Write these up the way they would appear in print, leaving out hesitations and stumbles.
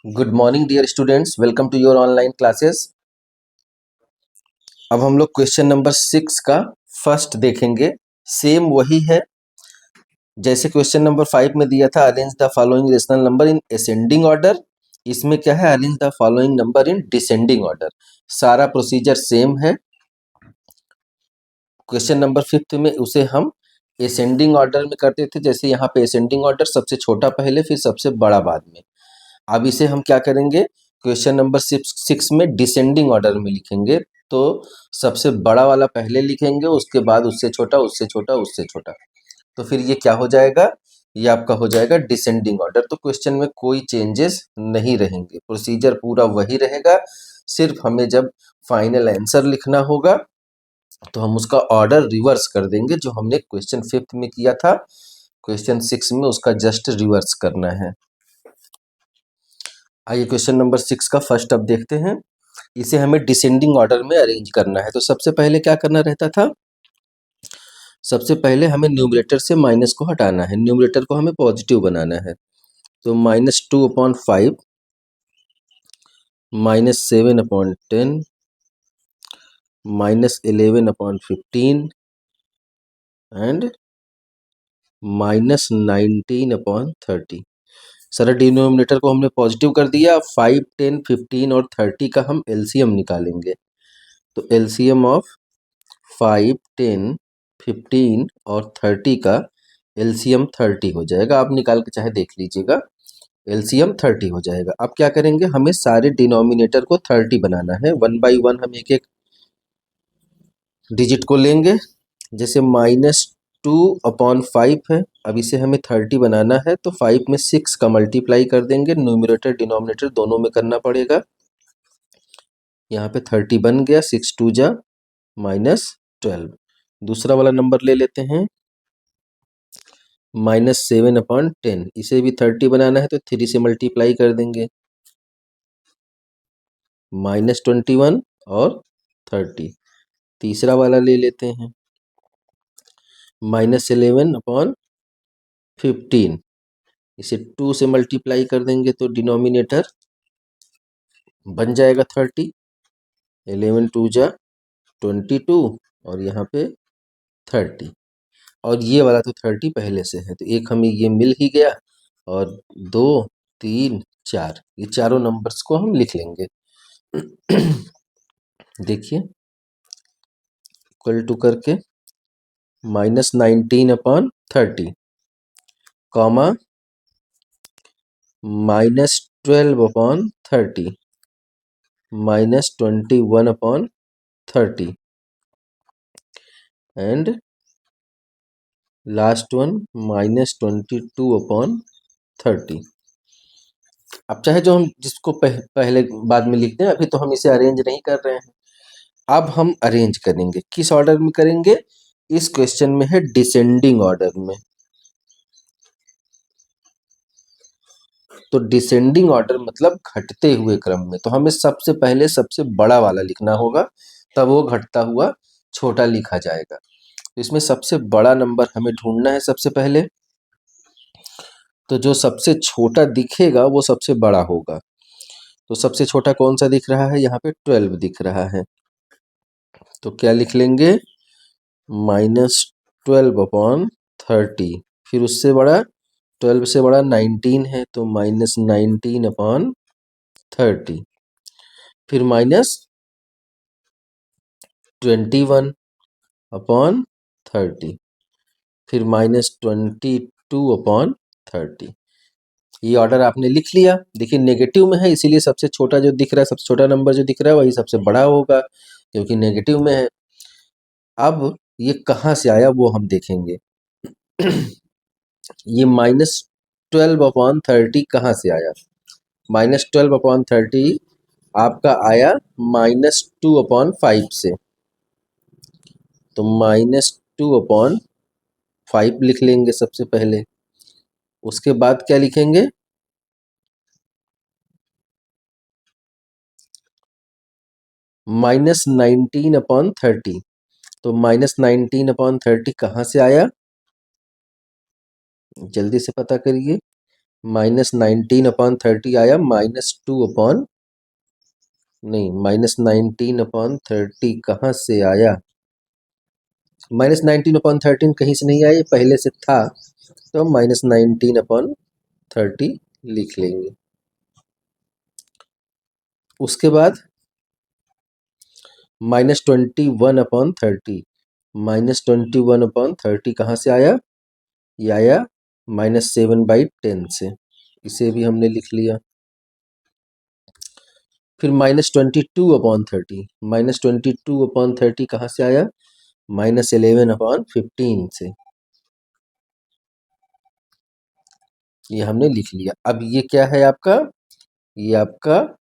Good morning dear students, welcome to your online classes. अब हम लोग क्वेश्चन नंबर 6 का फर्स्ट देखेंगे। सेम वही है जैसे क्वेश्चन नंबर 5 में दिया था, arrange the following rational number in ascending order. इसमें क्या है, arrange the following number in descending order. सारा प्रोसीजर सेम है। क्वेश्चन नंबर 5 में उसे हम असेंडिंग ऑर्डर में करते थे, जैसे यहाँ पे असेंडिंग ऑर्डर, सबसे छोटा पहले फिर सबसे बड़ा बाद में। अब इसे हम क्या करेंगे, क्वेश्चन नंबर 6 में डिसेंडिंग ऑर्डर में लिखेंगे। तो सबसे बड़ा वाला पहले लिखेंगे, उसके बाद उससे छोटा, उससे छोटा, उससे छोटा। तो फिर ये क्या हो जाएगा, ये आपका हो जाएगा डिसेंडिंग ऑर्डर। तो क्वेश्चन में कोई चेंजेस नहीं रहेंगे, प्रोसीजर पूरा वही रहेगा। सिर्फ हमें जब फाइनल आंसर लिखना होगा तो हम उसका ऑर्डर रिवर्स कर देंगे, जो हमने क्वेश्चन 5 में किया था। क्वेश्चन 6 में उसका जस्ट रिवर्स करना है। आइए क्वेश्चन नंबर 6 का फर्स्ट अब देखते हैं। इसे हमें डिसेंडिंग ऑर्डर में अरेंज करना है। तो सबसे पहले क्या करना रहता था, सबसे पहले हमें न्यूमरेटर से माइनस को हटाना है, न्यूमरेटर को हमें पॉजिटिव बनाना है। तो -2/5 -7/10 -11/15 एंड -19/30। सारा डिनोमिनेटर को हमने पॉजिटिव कर दिया। 5, 10, 15 और 30 का हम एलसीएम निकालेंगे। तो एलसीएम ऑफ 5, 10, 15 और 30 का एलसीएम 30 हो जाएगा। आप निकाल के चाहे देख लीजिएगा, एलसीएम 30 हो जाएगा। अब क्या करेंगे, हमें सारे डिनोमिनेटर को 30 बनाना है। 1 बाई 1 हम एक एक डिजिट को लेंगे। जैसे -2/5 है, अब इसे हमें 30 बनाना है, तो 5 में 6 का मल्टीप्लाई कर देंगे। न्यूमरेटर डिनोमिनेटर दोनों में करना पड़ेगा। यहाँ पे 30 बन गया, 6 2 जा -12। दूसरा वाला नंबर ले लेते हैं, -7/10। इसे भी 30 बनाना है, तो 3 से मल्टीप्लाई कर देंगे। -21 और 30। तीसरा वाला ले लेते हैं, -11/15। इसे 2 से मल्टीप्लाई कर देंगे, तो डिनोमिनेटर बन जाएगा 30। 11 2 जा 22 और यहाँ पे 30। और ये वाला तो 30 पहले से है, तो एक हमें ये मिल ही गया। और 2 3 4, ये चारों नंबर्स को हम लिख लेंगे। देखिए इक्वल टू करके -19/30 कॉमा -12/30 -21/30 एंड लास्ट वन -22/30। अब चाहे जो हम जिसको पहले बाद में लिख दें, अभी तो हम इसे अरेंज नहीं कर रहे हैं। अब हम अरेंज करेंगे, किस ऑर्डर में करेंगे, इस क्वेश्चन में है डिसेंडिंग ऑर्डर में। तो डिसेंडिंग ऑर्डर मतलब घटते हुए क्रम में। तो हमें सबसे पहले सबसे बड़ा वाला लिखना होगा, तब वो घटता हुआ छोटा लिखा जाएगा। तो इसमें सबसे बड़ा नंबर हमें ढूंढना है सबसे पहले। तो जो सबसे छोटा दिखेगा वो सबसे बड़ा होगा। तो सबसे छोटा कौन सा दिख रहा है, यहाँ पे 12 दिख रहा है। तो क्या लिख लेंगे, -12/30। फिर उससे बड़ा 12 से बड़ा 19 है, तो -19/30। फिर -21/30। फिर -22/30। ये ऑर्डर आपने लिख लिया। देखिए नेगेटिव में है, इसीलिए सबसे छोटा जो दिख रहा है, सबसे छोटा नंबर जो दिख रहा है वही सबसे बड़ा होगा, क्योंकि नेगेटिव में है। अब ये कहाँ से आया वो हम देखेंगे। ये -12/30 कहाँ से आया, -12/30 आपका आया -2/5 से। तो -2/5 लिख लेंगे सबसे पहले। उसके बाद क्या लिखेंगे, -19/30। तो -19/30 कहाँ से आया, जल्दी से पता करिए। -19/30 आया -2 अपॉन, नहीं, -19/30 कहाँ से आया? -19/13 कहीं से नहीं आया, ये पहले से था, तो हम -19/30 लिख लेंगे। उसके बाद -21/30, -21/30 कहाँ से आया? ये आया -7/10 से, इसे भी हमने लिख लिया। फिर -22/30, -22/30 कहाँ से आया? -11/15 से, ये हमने लिख लिया। अब ये क्या है आपका? ये आपका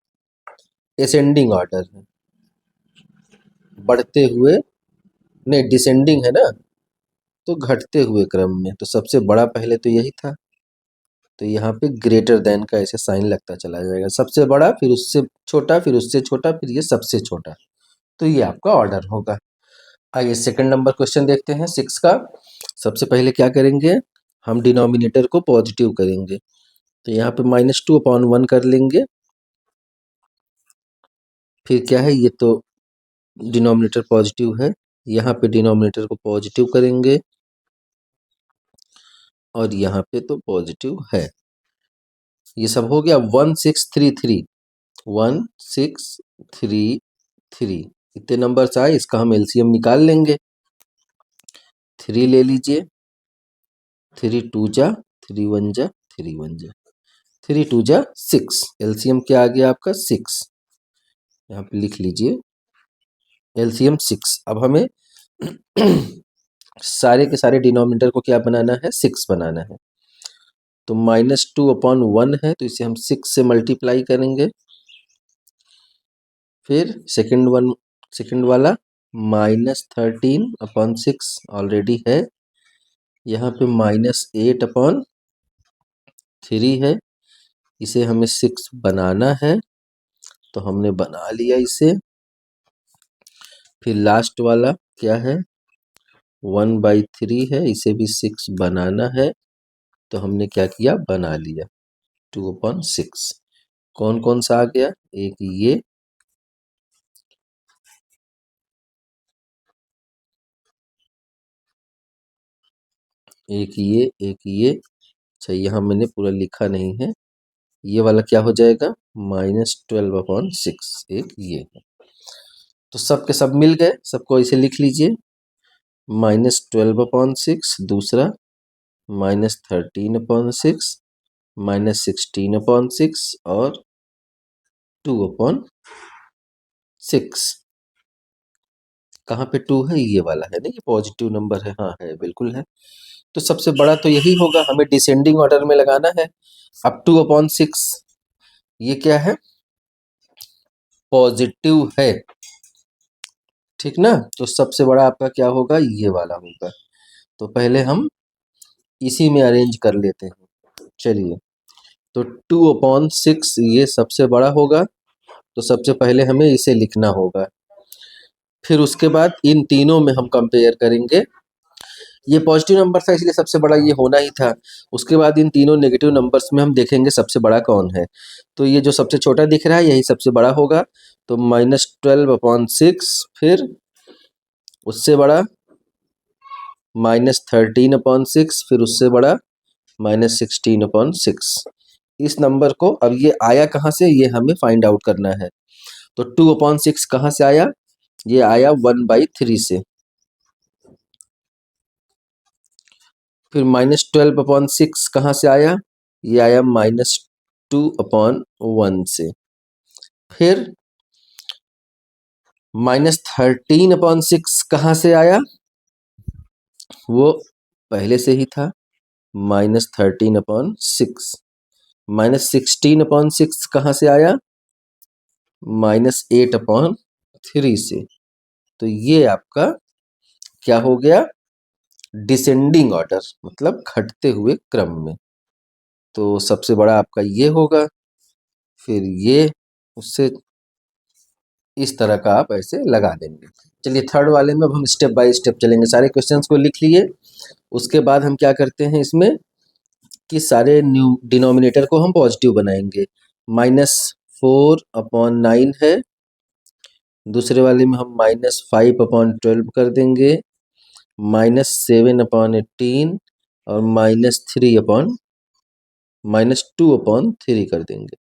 असेंडिंग ऑर्डर है, बढ़ते हुए, नहीं डिसेंडिंग है ना, तो घटते हुए क्रम में। तो सबसे बड़ा पहले तो यही था, तो यहाँ पे ग्रेटर देन का ऐसे साइन लगता चला जाएगा, सबसे बड़ा, फिर उससे छोटा, फिर उससे छोटा, फिर ये सबसे छोटा, तो ये आपका ऑर्डर होगा। आइए सेकंड नंबर क्वेश्चन देखते हैं 6 का। सबसे पहले क्या करेंगे, हम डिनोमिनेटर को पॉजिटिव करेंगे, तो यहाँ पे -2/1 कर लेंगे। फिर क्या है, ये तो डिनोमिनेटर पॉजिटिव है, यहाँ पे डिनोमिनेटर को पॉजिटिव करेंगे, और यहाँ पे तो पॉजिटिव है। ये सब हो गया। 1633 इतने नंबर्स आए, इसका हम एलसीएम निकाल लेंगे। 3 ले लीजिए, 3 2 जा, 3 1 जा, 3 1 जा, 3 2 जा 6, एलसीएम क्या आ गया आपका 6, यहाँ पे लिख लीजिए एलसीएम 6। अब हमें सारे के सारे डिनोमिनेटर को क्या बनाना है, 6 बनाना है। तो -2/1 है, तो इसे हम 6 से मल्टीप्लाई करेंगे। फिर सेकंड वाला -13/6 ऑलरेडी है, यहाँ पे -8/3 है, इसे हमें 6 बनाना है, तो हमने बना लिया इसे। फिर लास्ट वाला क्या है, 1/3 है, इसे भी 6 बनाना है, तो हमने क्या किया, बना लिया 2/6। कौन कौन सा आ गया, एक ये, एक ये, एक ये। अच्छा, यहाँ मैंने पूरा लिखा नहीं है, ये वाला क्या हो जाएगा, -12/6, एक ये है। तो सब के सब मिल गए, सबको इसे लिख लीजिए, -12/6, दूसरा -13/6, -16/6 और 2/6। कहाँ पे 2 है, ये वाला है ना, ये पॉजिटिव नंबर है, हाँ है, बिल्कुल है। तो सबसे बड़ा तो यही होगा, हमें डिसेंडिंग ऑर्डर में लगाना है। अब 2/6 ये क्या है, पॉजिटिव है, ठीक ना, तो सबसे बड़ा आपका क्या होगा, ये वाला होगा। तो पहले हम इसी में अरेंज कर लेते हैं, चलिए। तो 2/6 ये सबसे बड़ा होगा, तो सबसे पहले हमें इसे लिखना होगा। फिर उसके बाद इन तीनों में हम कंपेयर करेंगे, ये पॉजिटिव नंबर था इसलिए सबसे बड़ा ये होना ही था। उसके बाद इन तीनों नेगेटिव नंबर्स में हम देखेंगे सबसे बड़ा कौन है, तो ये जो सबसे छोटा दिख रहा है यही सबसे बड़ा होगा, तो -12/6, फिर उससे बड़ा -13/6, फिर उससे बड़ा -16/6। इस नंबर को, अब ये आया कहाँ से, ये हमें फाइंड आउट करना है। तो 2/6 कहाँ से आया, ये आया 1/3 से। फिर -12/6 कहाँ से आया, ये आया -2/1 से। फिर -13/6 कहाँ से आया, वो पहले से ही था, -13/6। -16/6 कहाँ से आया, -8/3 से। तो ये आपका क्या हो गया, डिसेंडिंग ऑर्डर, मतलब घटते हुए क्रम में। तो सबसे बड़ा आपका ये होगा, फिर ये, उससे इस तरह का आप ऐसे लगा देंगे। चलिए थर्ड वाले में अब हम स्टेप बाय स्टेप चलेंगे, सारे क्वेश्चंस को लिख लिए। उसके बाद हम क्या करते हैं इसमें कि सारे न्यू डिनोमिनेटर को हम पॉजिटिव बनाएंगे। -4/9 है, दूसरे वाले में हम -5/12 कर देंगे, -7/18 और -2/3 कर देंगे।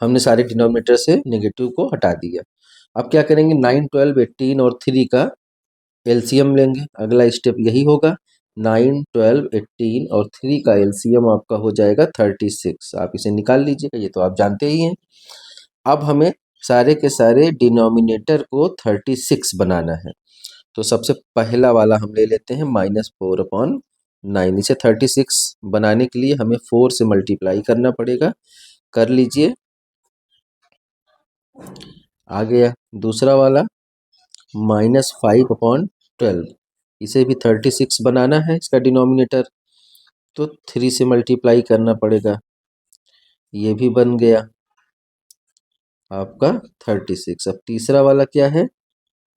हमने सारे डिनोमिनेटर से नेगेटिव को हटा दिया। अब क्या करेंगे, 9, 12, 18 और 3 का एलसीएम लेंगे। अगला स्टेप यही होगा। 9, 12, 18 और 3 का एलसीएम आपका हो जाएगा 36। आप इसे निकाल लीजिएगा, ये तो आप जानते ही हैं। अब हमें सारे के सारे डिनोमिनेटर को 36 बनाना है। तो सबसे पहला वाला हम ले लेते हैं -4/9। इसे 36 बनाने के लिए हमें 4 से मल्टीप्लाई करना पड़ेगा। कर लीजिए, आ गया। दूसरा वाला -5/12, इसे भी 36 बनाना है, इसका डिनोमिनेटर, तो 3 से मल्टीप्लाई करना पड़ेगा। ये भी बन गया आपका 36। अब तीसरा वाला क्या है,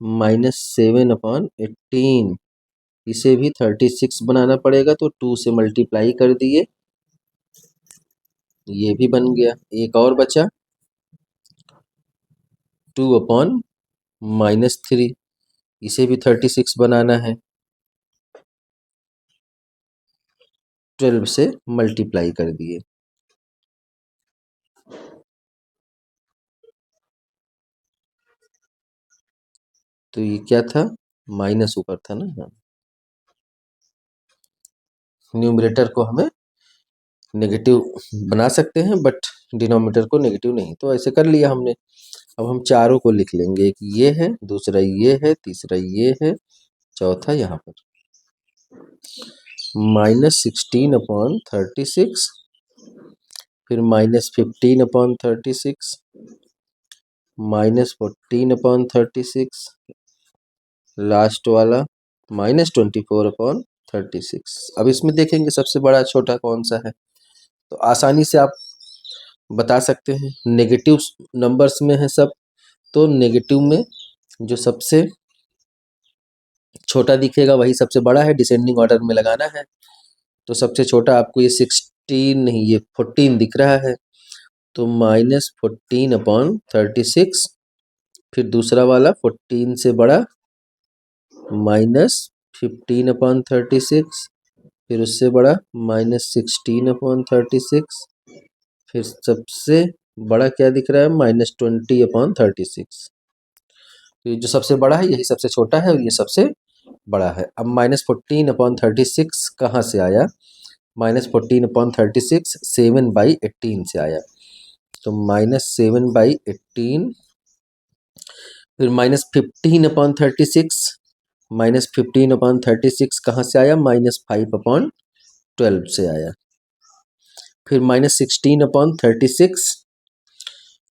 -7/18, इसे भी 36 बनाना पड़ेगा, तो 2 से मल्टीप्लाई कर दिए, ये भी बन गया। एक और बचा 2/-3, इसे भी 36 बनाना है, 12 से मल्टीप्लाई कर दिए। तो ये क्या था, माइनस ऊपर था ना। हाँ, न्यूमरेटर को हमें नेगेटिव बना सकते हैं, बट डिनोमिनेटर को नेगेटिव नहीं। तो ऐसे कर लिया हमने। अब हम चारों को लिख लेंगे, एक ये है, दूसरा ये है, तीसरा ये है, चौथा यहाँ पर। -16/36, फिर -15/36, -14/36, लास्ट वाला -24/36। अब इसमें देखेंगे सबसे बड़ा छोटा कौन सा है, तो आसानी से आप बता सकते हैं। नेगेटिव नंबर्स में है सब, तो नेगेटिव में जो सबसे छोटा दिखेगा वही सबसे बड़ा है, डिसेंडिंग ऑर्डर में लगाना है। तो सबसे छोटा आपको ये 16 नहीं, ये 14 दिख रहा है, तो -14/36, फिर दूसरा वाला 14 से बड़ा -15/36, फिर उससे बड़ा -16/36, फिर सबसे बड़ा क्या दिख रहा है, -20/36। तो ये जो सबसे बड़ा है यही सबसे छोटा है और ये सबसे बड़ा है। अब -14/36 कहाँ से आया, -14/36 7/18 से आया, तो -7/18, फिर -15/36, -15/36 कहाँ से आया, -5/12 से आया, फिर -16/36,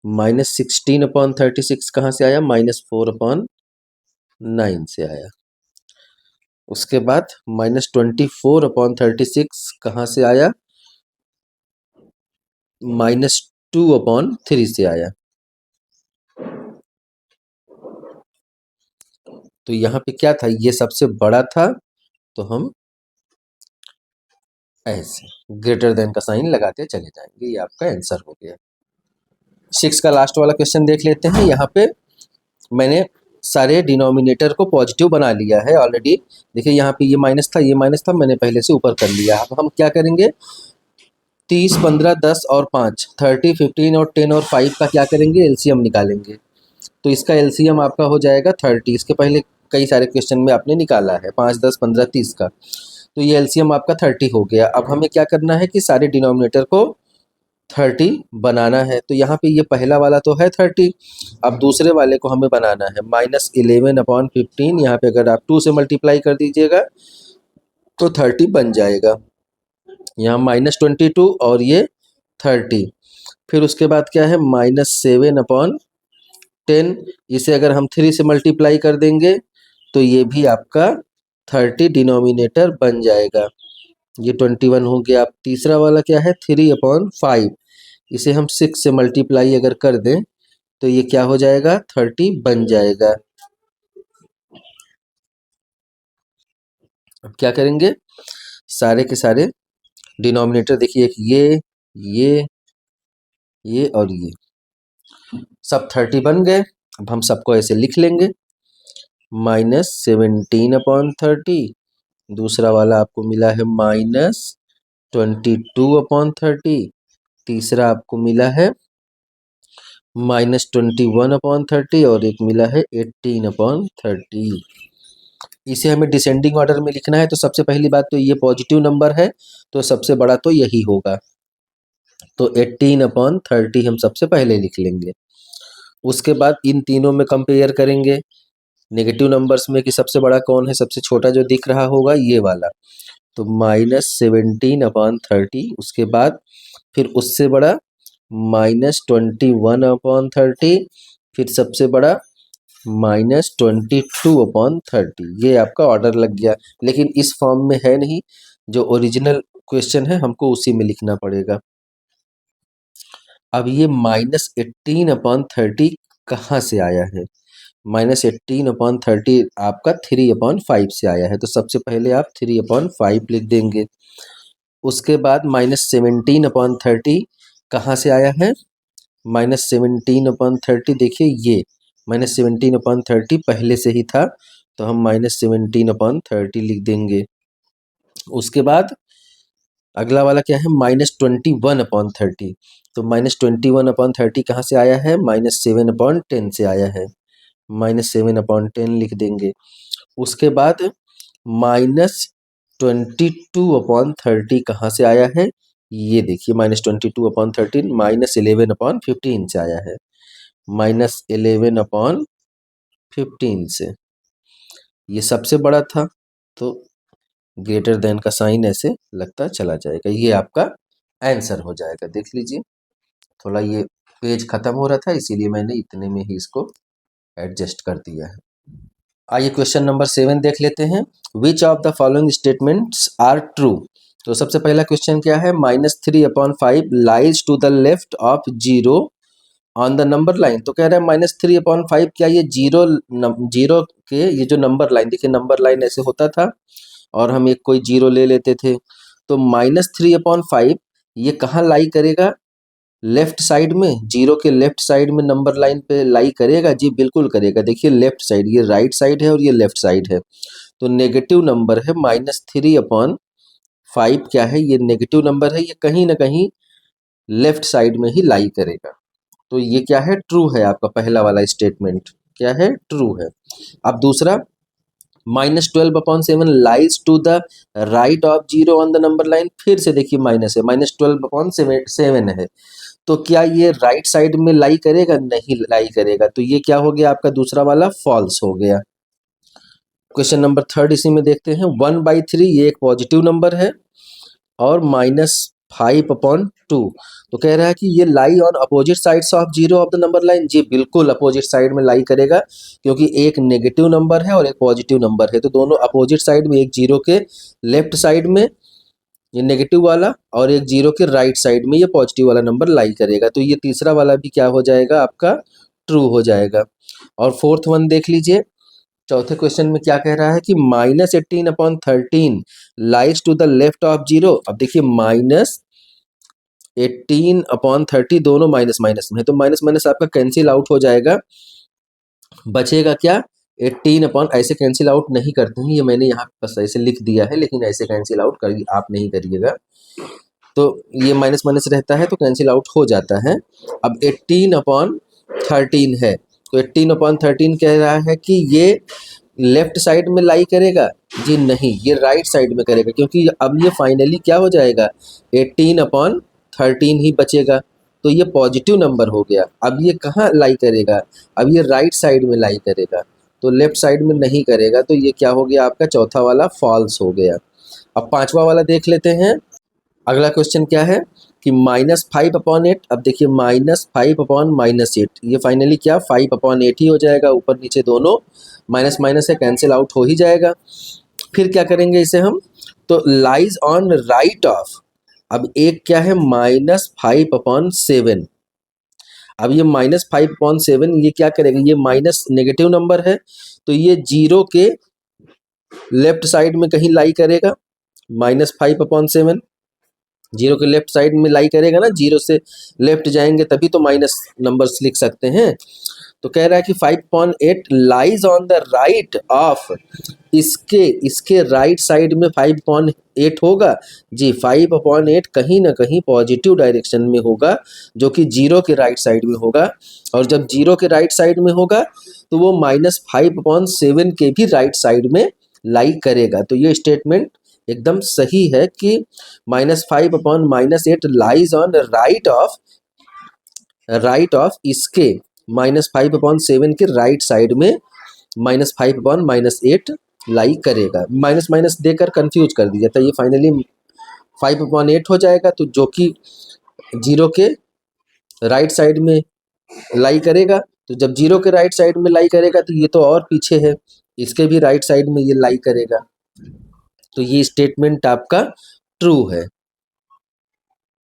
-16/36 कहाँ से आया, -4/9 से आया। उसके बाद -24/36 कहाँ से आया, -2/3 से आया। तो यहाँ पे क्या था, ये सबसे बड़ा था, तो हम ऐसे ग्रेटर देन का साइन लगाते चले जाएंगे। ये आपका आंसर हो गया। 6 का लास्ट वाला क्वेश्चन देख लेते हैं। यहाँ पे मैंने सारे डिनोमिनेटर को पॉजिटिव बना लिया है ऑलरेडी। देखिए यहाँ पे ये माइनस था, ये माइनस था, मैंने पहले से ऊपर कर लिया। अब हम क्या करेंगे, 30, 15, 10 और 5, 30, 15 और 10 और 5 का क्या करेंगे, एलसीएम निकालेंगे। तो इसका एलसीएम आपका हो जाएगा 30। इसके पहले कई सारे क्वेश्चन में आपने निकाला है 5, 10, 15, 30 का, तो ये एलसीएम आपका 30 हो गया। अब हमें क्या करना है कि सारे डिनोमिनेटर को 30 बनाना है। तो यहाँ पे ये पहला वाला तो है 30, अब दूसरे वाले को हमें बनाना है -11/15। यहाँ पे अगर आप 2 से मल्टीप्लाई कर दीजिएगा तो 30 बन जाएगा। यहाँ -22 और ये 30, फिर उसके बाद क्या है, -7/10, इसे अगर हम 3 से मल्टीप्लाई कर देंगे तो ये भी आपका 30 डिनोमिनेटर बन जाएगा। ये 21 हो गया। अब तीसरा वाला क्या है, 3/5, इसे हम 6 से मल्टीप्लाई अगर कर दें तो ये क्या हो जाएगा, 30 बन जाएगा। अब क्या करेंगे, सारे के सारे डिनोमिनेटर देखिए, एक ये और ये सब 30 बन गए। अब हम सबको ऐसे लिख लेंगे, -17/30। दूसरा वाला आपको मिला है -22/30। तीसरा आपको मिला है -21/30 और एक मिला है 18/30। इसे हमें डिसेंडिंग ऑर्डर में लिखना है, तो सबसे पहली बात तो ये पॉजिटिव नंबर है, तो सबसे बड़ा तो यही होगा, तो 18/30 हम सबसे पहले लिख लेंगे। उसके बाद इन तीनों में कंपेयर करेंगे नेगेटिव नंबर्स में कि सबसे बड़ा कौन है, सबसे छोटा जो दिख रहा होगा ये वाला, तो -17/30। उसके बाद फिर उससे बड़ा -21/30, फिर सबसे बड़ा -22/30। ये आपका ऑर्डर लग गया, लेकिन इस फॉर्म में है नहीं, जो ओरिजिनल क्वेश्चन है हमको उसी में लिखना पड़ेगा। अब ये -18/30 कहाँ से आया है? -18/30 आपका 3/5 से आया है, तो सबसे पहले आप 3/5 लिख देंगे। उसके बाद -17/30 कहाँ से आया है? -17/30 देखिए, ये -17/30 पहले से ही था, तो हम -17/30 लिख देंगे। उसके बाद अगला वाला क्या है? -21/30। तो -21/30 कहाँ से आया है? -7/10 से आया है, -7/10 लिख देंगे। उसके बाद -22/30 कहाँ से आया है? ये देखिए, -22/30 -11/15 से आया है, -11/15 से। ये सबसे बड़ा था, तो ग्रेटर देन का साइन ऐसे लगता चला जाएगा, ये आपका आंसर हो जाएगा। देख लीजिए, थोड़ा ये पेज खत्म हो रहा था, इसीलिए मैंने इतने में ही इसको एडजस्ट कर दिया है। आइए क्वेश्चन नंबर 7 देख लेते हैं। Which of the following statements are true? तो सबसे पहला क्वेश्चन क्या है? -3/5 lies to the left of 0 on the number line. तो कह रहा है -3/5, क्या ये जीरो के ये जो नंबर लाइन, देखिए नंबर लाइन ऐसे होता था और हम एक कोई जीरो ले लेते थे, तो -3/5 ये कहाँ लाई करेगा? लेफ्ट साइड में, जीरो के लेफ्ट साइड में नंबर लाइन पे लाई करेगा? जी बिल्कुल करेगा। देखिए लेफ्ट साइड, ये राइट साइड है और ये लेफ्ट साइड है, तो नेगेटिव नंबर है। -3/5 क्या है? ये नेगेटिव नंबर है, ये कहीं ना कहीं लेफ्ट साइड में ही लाई करेगा, तो ये क्या है? ट्रू है। आपका पहला वाला स्टेटमेंट क्या है? ट्रू है। अब दूसरा, -12/7 lies to the right of 0 on the number line. फिर से देखिए माइनस है, -12/7 है, तो क्या ये राइट साइड में लाई करेगा? नहीं लाई करेगा, तो ये क्या हो गया आपका? दूसरा वाला फॉल्स हो गया। क्वेश्चन नंबर 3 इसी में देखते हैं। 1/3 ये एक पॉजिटिव नंबर है, और -5/2, तो कह रहा है कि ये lie on opposite sides of 0 of the number line. जी बिल्कुल अपोजिट साइड में लाई करेगा, क्योंकि एक नेगेटिव नंबर है और एक पॉजिटिव नंबर है, तो दोनों अपोजिट साइड में, एक जीरो के लेफ्ट साइड में ये नेगेटिव वाला और एक जीरो के राइट साइड में ये पॉजिटिव वाला नंबर लाई करेगा, तो ये तीसरा वाला भी क्या हो जाएगा? आपका ट्रू हो जाएगा। और फोर्थ वन देख लीजिए, चौथे क्वेश्चन में क्या कह रहा है कि -18/13 lies to the left of 0। अब देखिए -18/30 दोनों माइनस माइनस में है, तो माइनस माइनस आपका कैंसिल आउट हो जाएगा, बचेगा क्या? 18 ऐसे कैंसिल आउट नहीं करते हैं, ये मैंने यहाँ बस ऐसे लिख दिया है, लेकिन ऐसे कैंसिल आउट कर आप नहीं करिएगा, तो ये माइनस माइनस रहता है तो कैंसिल आउट हो जाता है। अब 18/13 है, तो 18/13 कह रहा है कि ये लेफ्ट साइड में लाई करेगा? जी नहीं, ये राइट साइड में करेगा, क्योंकि अब ये फाइनली क्या हो जाएगा? 18/13 ही बचेगा, तो ये पॉजिटिव नंबर हो गया। अब ये कहाँ लाई करेगा? अब ये राइट साइड में लाई करेगा, तो लेफ्ट साइड में नहीं करेगा, तो ये क्या हो गया आपका? चौथा वाला फॉल्स हो गया। अब पांचवा वाला देख लेते हैं। अगला क्वेश्चन क्या है कि -5/8। अब देखिए -5/-8, ये फाइनली क्या? 5/8 ही हो जाएगा, ऊपर नीचे दोनों माइनस माइनस है, कैंसिल आउट हो ही जाएगा। फिर क्या करेंगे इसे हम? तो लाइज ऑन राइट ऑफ, अब एक क्या है? -5/7। अब ये -5/7 ये क्या करेगा? ये माइनस नेगेटिव नंबर है, तो ये जीरो के लेफ्ट साइड में कहीं लाई करेगा, -5/7। जीरो के लेफ्ट साइड में लाई करेगा ना, जीरो से लेफ्ट जाएंगे तभी तो माइनस नंबर्स लिख सकते हैं। तो कह रहा है कि 5/8 lies on the right of, इसके राइट साइड में 5/8 होगा जी। 5/8 कहीं ना कहीं पॉजिटिव डायरेक्शन में होगा, जो कि जीरो के राइट साइड में होगा। और जब जीरो के राइट साइड में होगा तो वो -5/7 के भी राइट साइड में लाई करेगा। तो ये स्टेटमेंट एकदम सही है कि -5/-8 लाइज ऑन राइट ऑफ इसके -5/7 के राइट साइड में -5/-8 लाई करेगा। माइनस माइनस देकर कंफ्यूज कर दिया था, ये फाइनली 5/8 हो जाएगा, तो जो कि जीरो के राइट साइड में लाई करेगा। तो जब जीरो के राइट साइड में लाई करेगा तो ये तो और पीछे है, इसके भी राइट साइड में ये लाई करेगा। तो ये स्टेटमेंट आपका ट्रू है।